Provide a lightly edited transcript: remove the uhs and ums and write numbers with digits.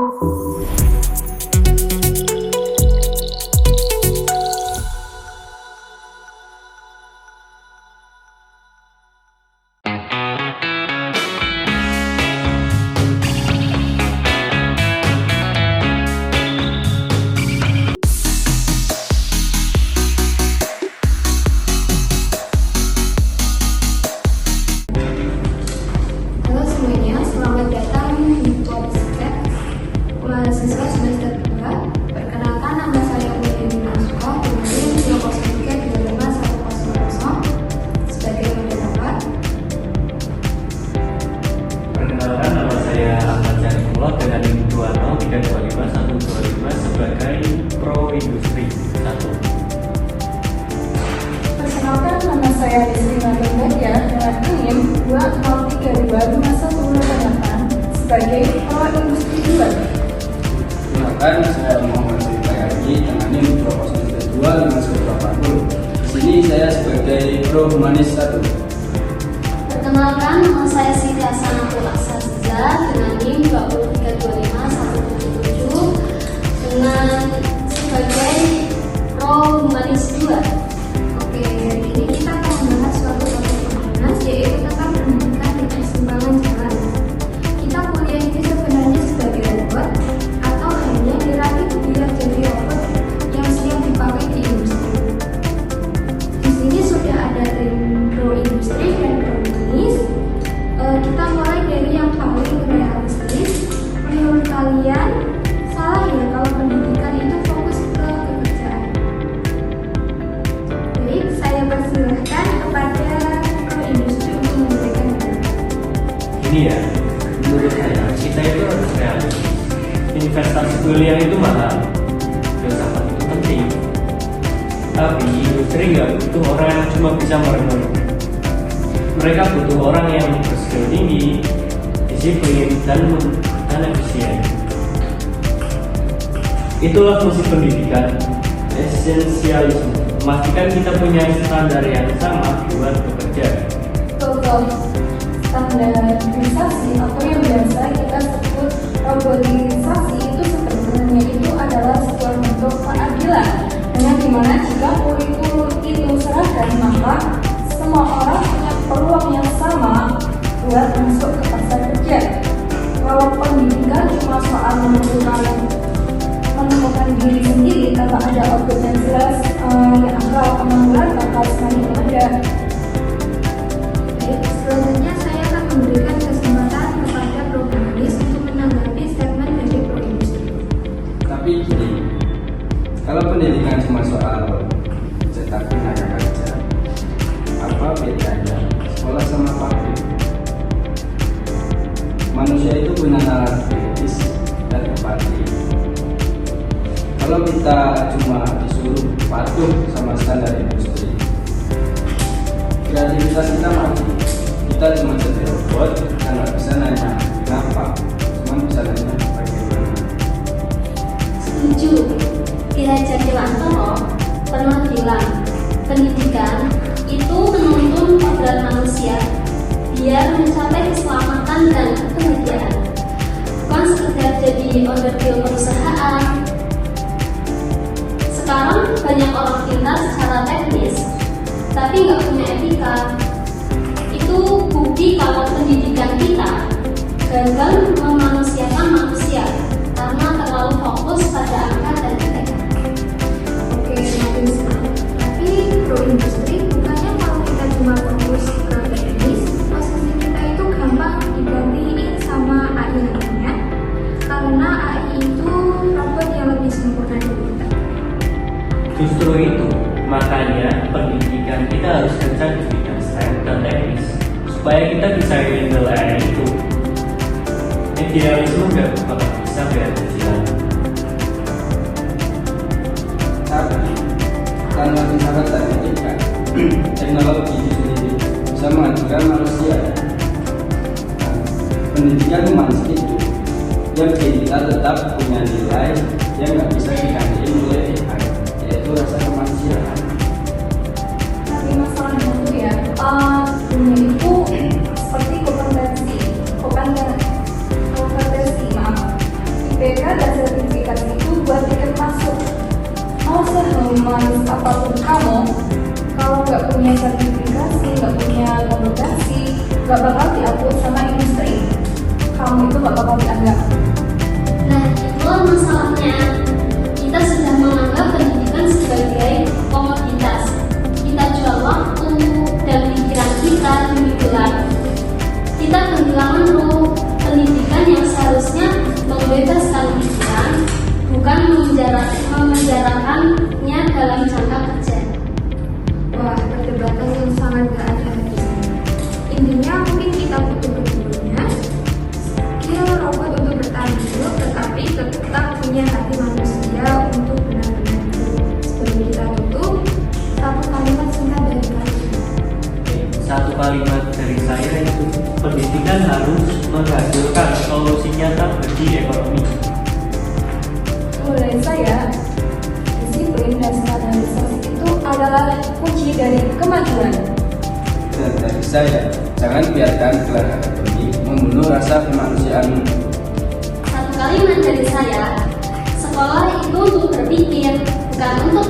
Halo semuanya, selamat datang di podcast mahasiswa semester 2. Perkenalkan, nama saya Uliani Naswa dengan NIM 2032510 sebagai moderator. Perkenalkan, nama saya Ahmad Syarifullah dengan NIM 203251025 sebagai Pro Industri 1. Perkenalkan, nama saya Destina Lembadia dengan NIM 2032510 sebagai Pro Industri 2. Perkenalkan, saya Muhammad Syarifullah dengan NIM 2032510. Di sini saya sebagai Pro Humanis 1. Perkenalkan, nama saya Siti Hasanatul Aksaziza dengan NIM 2032510 dengan sebagai Pro Humanis 2. Oke, hari ini kita akan membahas suatu topik panas, yaitu tentang pendidikan dan keseimbangan jalan. Kita kuliah ini sebenarnya sebagai robot atau hanya dilatih biar jadi robot yang siap dipakai di industri. Di sini sudah ada tim pro industri dan pro humanis. Kita mulai dari yang paling realistis. Menurut kalian, salah ya kalau pendidikan itu fokus ke pekerjaan? Baik, saya persilahkan kepada pro industri untuk memberikan pendapat. Ini ya, menurut saya kita itu harus realistis. Investasi kuliah itu mahal, filsafat itu penting. Tapi industri nggak butuh orang yang cuma bisa merenung. Mereka butuh orang yang berskill tinggi, disiplin, dan efisien. Itulah fungsi pendidikan, esensialisme, memastikan kita punya standar yang sama buat bekerja. Betul. Standarisasi atau yang biasa kita sebut robotisasi itu sebenarnya itu adalah sebuah bentuk keadilan, dengan dimana jika kurikulum itu seragam maka semua orang punya peluang yang sama buat masuk ke pasar kerja. Kalau pendidikan cuma soal menemukan diri sendiri tanpa ada output yang jelas, yang angka pengangguran bakal semakin ada. Baik, selanjutnya saya akan memberikan kesempatan kepada pro humanis untuk menanggapi statement dari pro industri. Tapi gini, kalau pendidikan cuma soal cetak tenaga kerja, apa bedanya sekolah sama pabrik? Manusia itu punya nalar kritis dan empati. Kalau kita cuma disuruh patuh sama standar industri, kreativitas kita mati. Kita cuma jadi robot dan nggak bisa nanya kenapa, cuma bisa nanya bagaimana. Setuju. Kira Jatiwantono pernah bilang, pendidikan itu menuntun kodrat manusia biar mencapai keselamatan dan kebahagiaan. Bukan sekedar jadi onderdil perusahaan. Sekarang banyak orang pintar secara teknis, tapi nggak punya etika. Itu bukti kalau pendidikan kita gagal memanusiakan manusia karena terlalu fokus pada angka dan IPK. Oke, makin semangat. Tapi pro industri bukannya kalau kita cuma fokus ke teknis, posisi kita itu gampang digantiin sama AI nantinya, karena AI itu robot yang lebih sempurna dari kita. Justru itu, makanya pendidikan kita harus kencang di bidang STEM dan teknis supaya kita bisa handle AI itu. Idealisme nggak bakal bisa berjalan. Tapi karena filsafat dan etika, teknologi itu sendiri bisa menghancurkan manusia. Nah, pendidikan humanis itu yang bikin kita tetap punya nilai yang nggak bisa digantiin oleh AI, yaitu rasa kemanusiaan. Tapi masalahnya itu ya, dunia itu seperti kompetensi, maaf. IPK dan sertifikasi itu buat tiket masuk. Mau sehumanis apapun kamu, kalau nggak punya sertifikasi, nggak punya kompetensi, nggak bakal diatur sama industri. Kamu itu nggak bakal dianggap. Nah, itulah masalahnya. Kita sudah menganggap pendidikan sebagai komoditas. Kita jual waktu dan pikiran kita demi gelar. Kita kehilangan ruh pendidikan yang seharusnya membebaskan pikiran, bukan memenjarakannya dalam jangka kerja. Wah, perdebatan yang sangat gak ada di sini. Intinya mungkin kita butuh keduanya, skill robot untuk bertahan hidup, tetapi tetap punya hati manusia untuk benar-benar hidup. Sebelum kita tutup, satu kalimat singkat dari kalian. Satu kalimat dari saya itu, pendidikan harus menghasilkan solusi nyata bagi ekonomi. Menurut saya, disiplin dan standarisasi itu adalah kunci dari kemajuan. Dan dari saya, jangan biarkan gelar akademik membunuh rasa kemanusiaan. Satu kalimat dari saya, sekolah itu untuk berpikir, bukan untuk